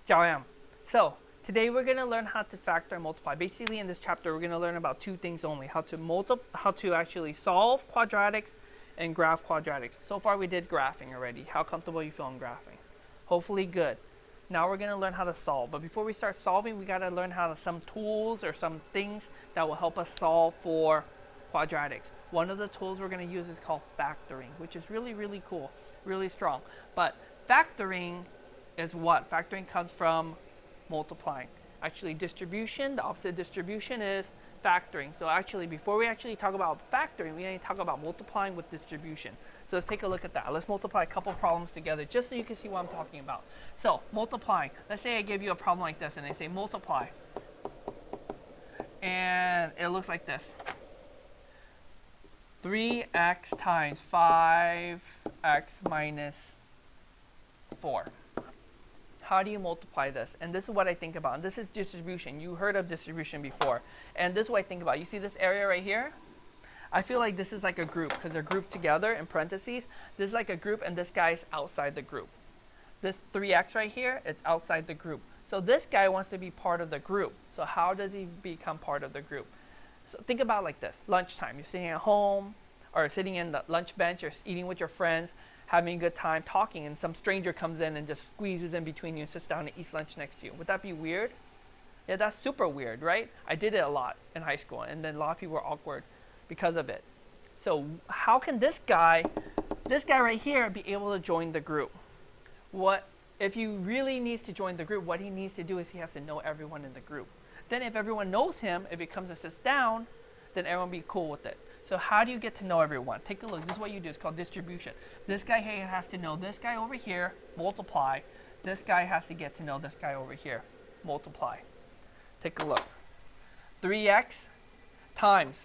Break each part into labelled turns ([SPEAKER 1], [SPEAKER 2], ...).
[SPEAKER 1] Jiaoyang. So, today we're going to learn how to factor and multiply. Basically, in this chapter, we're going to learn about two things only. How to actually solve quadratics and graph quadratics. So far, we did graphing already. How comfortable you feel in graphing? Hopefully good. Now we're going to learn how to solve. But before we start solving, we got to learn how to some tools or some things that will help us solve for quadratics. One of the tools we're going to use is called factoring, which is really, really cool, really strong. But factoring is what? Factoring comes from multiplying. Actually, distribution, the opposite of distribution is factoring. So actually, before we actually talk about factoring, we need to talk about multiplying with distribution. So let's take a look at that. Let's multiply a couple problems together just so you can see what I'm talking about. So multiplying. Let's say I give you a problem like this and I say multiply. And it looks like this. 3x times 5x minus 4. How do you multiply this? And this is what I think about. And this is distribution. You heard of distribution before. And this is what I think about. You see this area right here? I feel like this is like a group because they're grouped together in parentheses. This is like a group and this guy is outside the group. This 3x right here, it's outside the group. So this guy wants to be part of the group. So how does he become part of the group? So think about it like this. Lunchtime. You're sitting at home or sitting in the lunch bench or eating with your friends, having a good time, talking, and some stranger comes in and just squeezes in between you and sits down and eats lunch next to you. Would that be weird? Yeah, that's super weird, right? I did it a lot in high school, and then a lot of people were awkward because of it. So how can this guy right here, be able to join the group? What if he really needs to join the group? What he needs to do is he has to know everyone in the group. Then if everyone knows him, if he comes and sits down, then everyone will be cool with it. So how do you get to know everyone? Take a look. This is what you do. It's called distribution. This guy here has to know this guy over here, multiply. This guy has to get to know this guy over here, multiply. Take a look. 3x times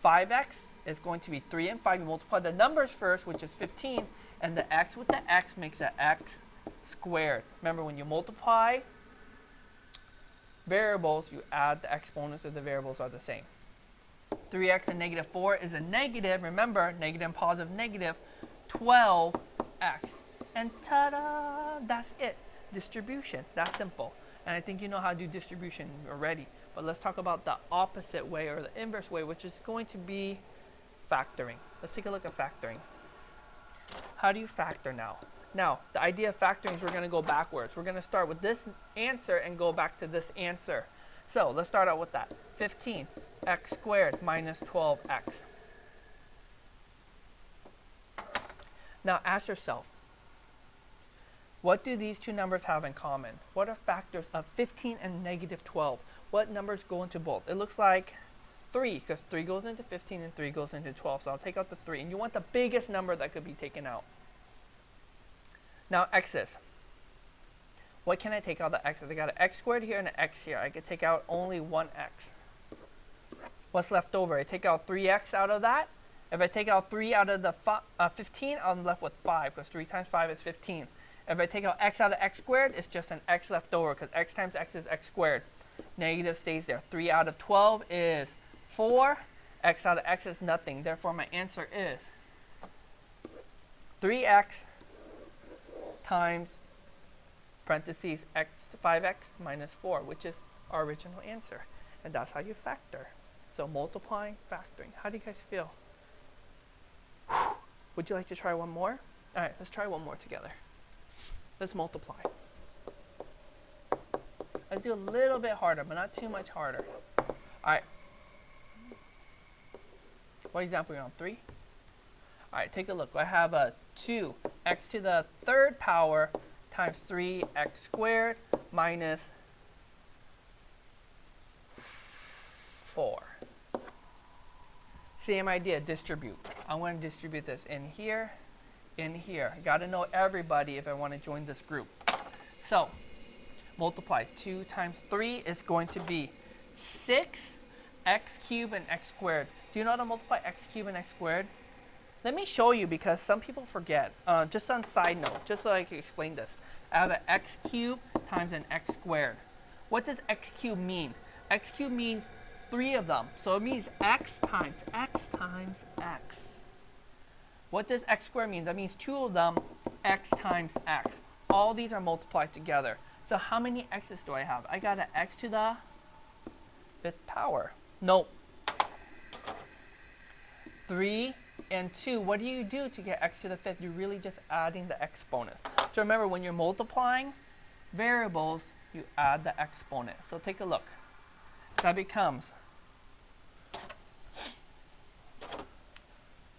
[SPEAKER 1] 5x is going to be 3 and 5. You multiply the numbers first, which is 15, and the x with the x makes an x squared. Remember, when you multiply variables, you add the exponents if the variables are the same. 3x and negative 4 is a negative. Remember, negative and positive negative, 12x. And ta-da! That's it. Distribution. That's simple. And I think you know how to do distribution already. But let's talk about the opposite way or the inverse way, which is going to be factoring. Let's take a look at factoring. How do you factor now? Now, the idea of factoring is we're going to go backwards. We're going to start with this answer and go back to this answer. So let's start out with that. 15x squared minus 12x. Now ask yourself, what do these two numbers have in common? What are factors of 15 and negative 12? What numbers go into both? It looks like 3, because 3 goes into 15 and 3 goes into 12. So I'll take out the 3. And you want the biggest number that could be taken out. Now x's. What can I take out the x's? I got an x squared here and an x here. I could take out only one x. What's left over? I take out 3x out of that. If I take out 3 out of the 15, I'm left with 5, because 3 times 5 is 15. If I take out x out of x squared, it's just an x left over, because x times x is x squared. Negative stays there. 3 out of 12 is 4. X out of x is nothing. Therefore, my answer is 3x times parentheses x 5x minus 4, which is our original answer. And that's how you factor. So multiplying, factoring. How do you guys feel? Would you like to try one more? All right, let's try one more together. Let's multiply. Let's do a little bit harder, but not too much harder. All right. What example are you on? 3? All right, take a look. I have a 2x to the third power times 3x squared minus 4. Same idea, distribute. I want to distribute this in here, in here. You got to know everybody if I want to join this group. So, multiply 2 times 3 is going to be 6x cubed and x squared. Do you know how to multiply x cubed and x squared? Let me show you, because some people forget. Just on side note, just so I can explain this. I have an x cubed times an x squared. What does x cubed mean? X cubed means 3 of them. So it means x times x times x. What does x squared mean? That means 2 of them, x times x. all these are multiplied together. So how many x's do I have? I got an x to the 5th power. Nope. 3 and 2. What do you do to get x to the 5th? You're really just adding the exponent. So remember, when you're multiplying variables, you add the exponent. So take a look. That becomes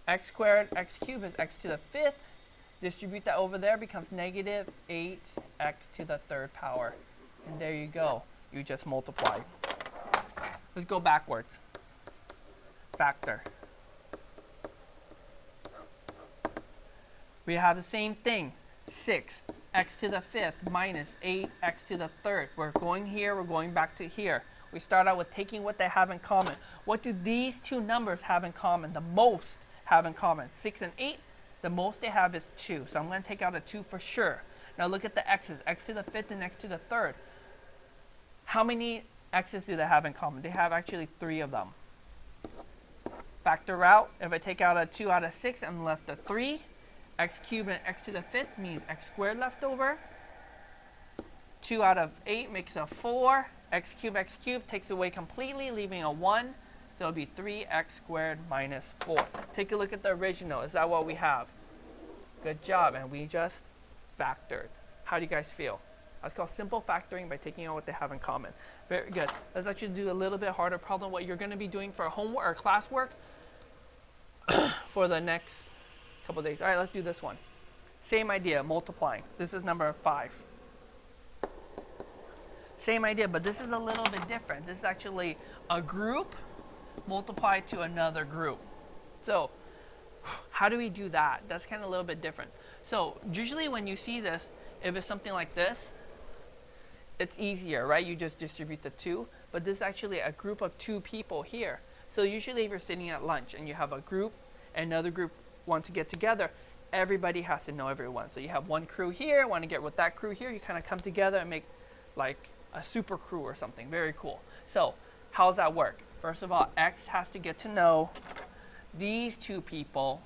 [SPEAKER 1] x squared, x cubed is x to the 5th. Distribute that over there, becomes negative 8x to the 3rd power. And there you go. You just multiply. Let's go backwards. Factor. We have the same thing. 6x to the 5th minus 8x to the 3rd. We're going here, we're going back to here. We start out with taking what they have in common. What do these two numbers have in common? The most have in common. 6 and 8, the most they have is 2. So I'm going to take out a 2 for sure. Now look at the x's. X to the 5th and x to the 3rd. How many x's do they have in common? They have actually 3 of them. Factor out. If I take out a 2 out of 6, I'm left with 3. X cubed and x to the 5th means x squared left over. 2 out of 8 makes a 4. X cubed takes away completely, leaving a 1. So it'll be 3x squared minus 4. Take a look at the original. Is that what we have? Good job. And we just factored. How do you guys feel? That's called simple factoring by taking out what they have in common. Very good. Let's actually do a little bit harder problem. What you're going to be doing for homework or classwork for the next couple days. All right, let's do this one. Same idea, multiplying. This is number 5. Same idea, but this is a little bit different. This is actually a group multiplied to another group. So how do we do that? That's kind of a little bit different. So usually when you see this, if it's something like this, it's easier, right? You just distribute the 2. But this is actually a group of 2 people here. So usually if you're sitting at lunch and you have a group and another group want to get together, everybody has to know everyone. So you have one crew here, want to get with that crew here, you kind of come together and make like a super crew or something. Very cool. So how does that work? First of all, X has to get to know these 2 people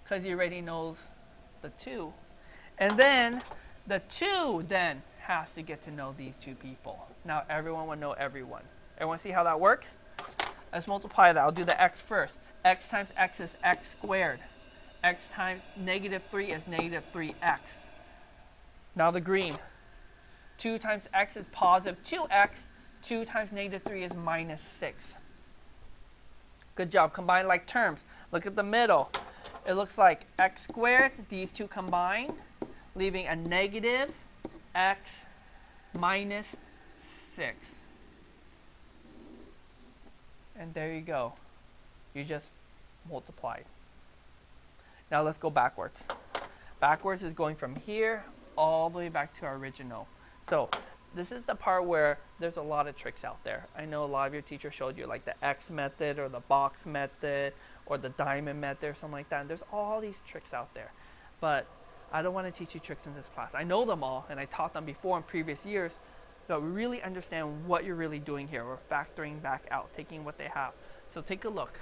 [SPEAKER 1] because he already knows the 2. And then the 2 then has to get to know these 2 people. Now everyone will know everyone. Everyone see how that works? Let's multiply that. I'll do the X first. X times X is X squared. X times negative 3 is negative 3X. Now the green. 2 times X is positive 2X. 2 times negative 3 is minus 6. Good job. Combine like terms. Look at the middle. It looks like X squared, these 2 combine, leaving a negative X minus 6. And there you go. You just multiplied. Now let's go backwards. Backwards is going from here all the way back to our original. So this is the part where there's a lot of tricks out there. I know a lot of your teachers showed you like the X method or the box method or the diamond method or something like that. And there's all these tricks out there. But I don't want to teach you tricks in this class. I know them all and I taught them before in previous years. But we really understand what you're really doing here. We're factoring back out, taking what they have. So take a look.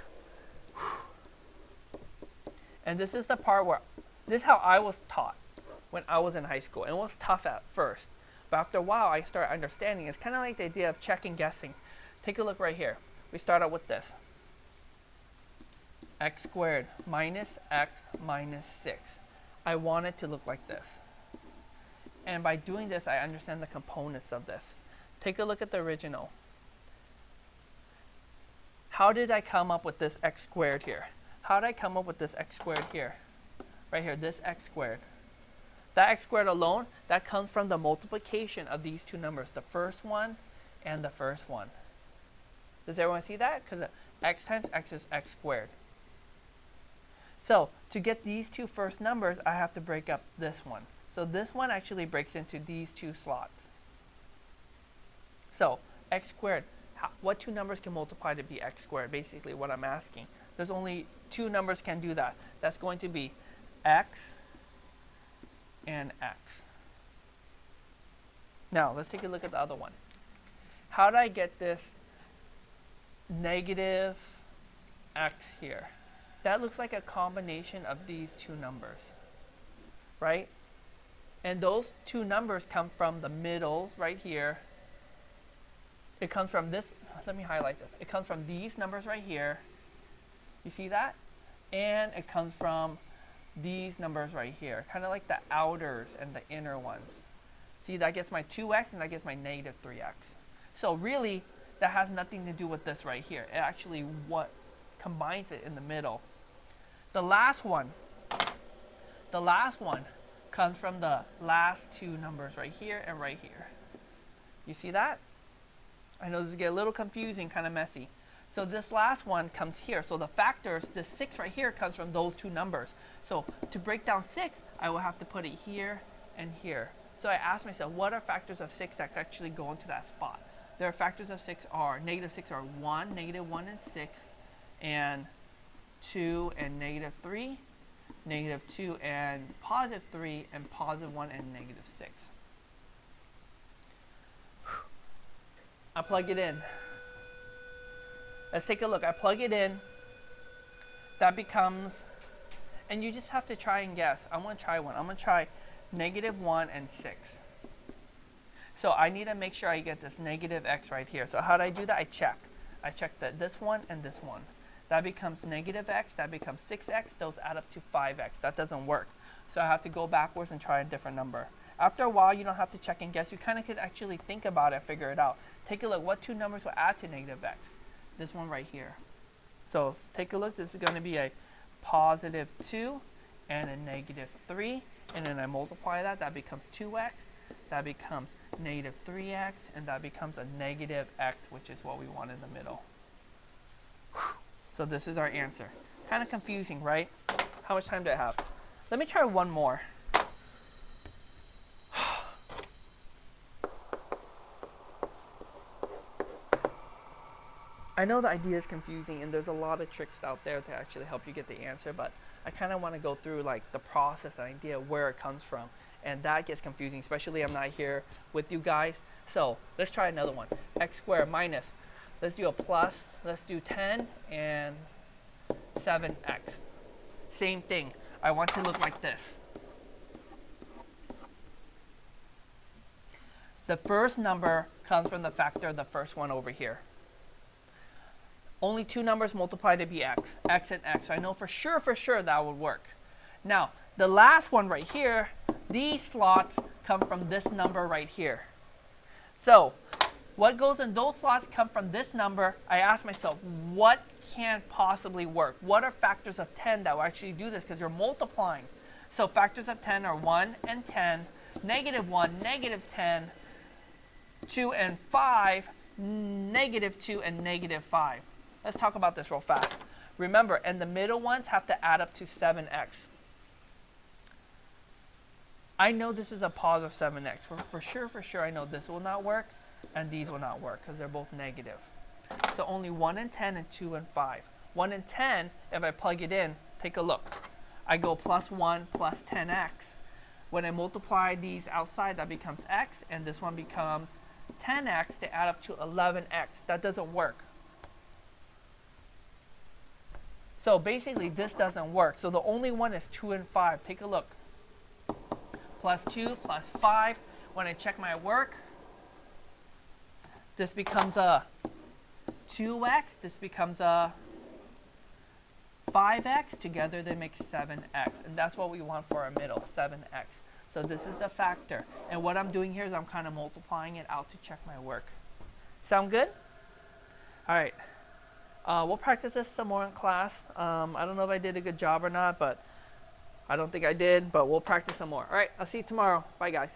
[SPEAKER 1] And this is the part where, this is how I was taught when I was in high school. And it was tough at first. But after a while, I started understanding. It's kind of like the idea of check and guessing. Take a look right here. We start out with this. X squared minus X minus 6. I want it to look like this. And by doing this, I understand the components of this. Take a look at the original. How did I come up with this X squared here? How did I come up with this X squared here? Right here, this X squared. That X squared alone, that comes from the multiplication of these 2 numbers, the first one and the first one. Does everyone see that? Because X times X is X squared. So to get these 2 first numbers, I have to break up this one. So this one actually breaks into these 2 slots. So X squared, what 2 numbers can multiply to be X squared? Basically what I'm asking. There's only 2 numbers can do that. That's going to be X and X. Now let's take a look at the other one. How do I get this negative X here? That looks like a combination of these 2 numbers, right? And those two numbers come from the middle right here. It comes from this. Let me highlight this. It comes from these numbers right here. You see that? And it comes from these numbers right here. Kind of like the outers and the inner ones. See, that gets my 2x and that gets my negative 3x. So really, that has nothing to do with this right here. It actually what combines it in the middle. The last one comes from the last two numbers right here and right here. You see that? I know this is getting a little confusing, kind of messy. So this last one comes here. So the factors, the 6 right here comes from those two numbers. So to break down 6, I will have to put it here and here. So I asked myself, what are factors of 6 that actually go into that spot? Their factors of 6 are, negative 6 are 1, negative 1 and 6, and 2 and negative 3, negative 2 and positive 3, and positive 1 and negative 6. I plug it in. Let's take a look. I plug it in. That becomes, and you just have to try and guess. I'm going to try one. I'm going to try negative 1 and 6. So I need to make sure I get this negative x right here. So how do I do that? I check. I check this one and this one. That becomes negative x. That becomes 6x. Those add up to 5x. That doesn't work. So I have to go backwards and try a different number. After a while, you don't have to check and guess. You kind of could actually think about it, figure it out. Take a look. What two numbers will add to negative x? This one right here. So take a look. This is going to be a positive 2 and a negative 3. And then I multiply that. That becomes 2x. That becomes negative 3x. And that becomes a negative x, which is what we want in the middle. So this is our answer. Kind of confusing, right? How much time do I have? Let me try one more. I know the idea is confusing and there's a lot of tricks out there to actually help you get the answer, but I kind of want to go through like the process and idea where it comes from, and that gets confusing, especially I'm not here with you guys. So let's try another one. X squared minus, let's do a plus, let's do 10 and 7x. Same thing. I want to look like this. The first number comes from the factor of the first one over here. Only two numbers multiplied to be x and x. So I know for sure that would work. Now, the last one right here, these slots come from this number right here. So, what goes in those slots come from this number. I asked myself, what can't possibly work? What are factors of 10 that will actually do this? Because you're multiplying. So factors of 10 are 1 and 10, negative 1, negative 10, 2 and 5, negative 2 and negative 5. Let's talk about this real fast. Remember, and the middle ones have to add up to 7x. I know this is a positive 7x. For sure, I know this will not work, and these will not work, because they're both negative. So only 1 and 10 and 2 and 5. 1 and 10, if I plug it in, take a look. I go plus 1 plus 10x. When I multiply these outside, that becomes x, and this one becomes 10x. They add up to 11x. That doesn't work. So basically, this doesn't work. So the only one is 2 and 5. Take a look. Plus 2 plus 5. When I check my work, this becomes a 2x. This becomes a 5x. Together they make 7x. And that's what we want for our middle, 7x. So this is the factor. And what I'm doing here is I'm kind of multiplying it out to check my work. Sound good? All right. We'll practice this some more in class. I don't know if I did a good job or not, but I don't think I did, but we'll practice some more. All right, I'll see you tomorrow. Bye, guys.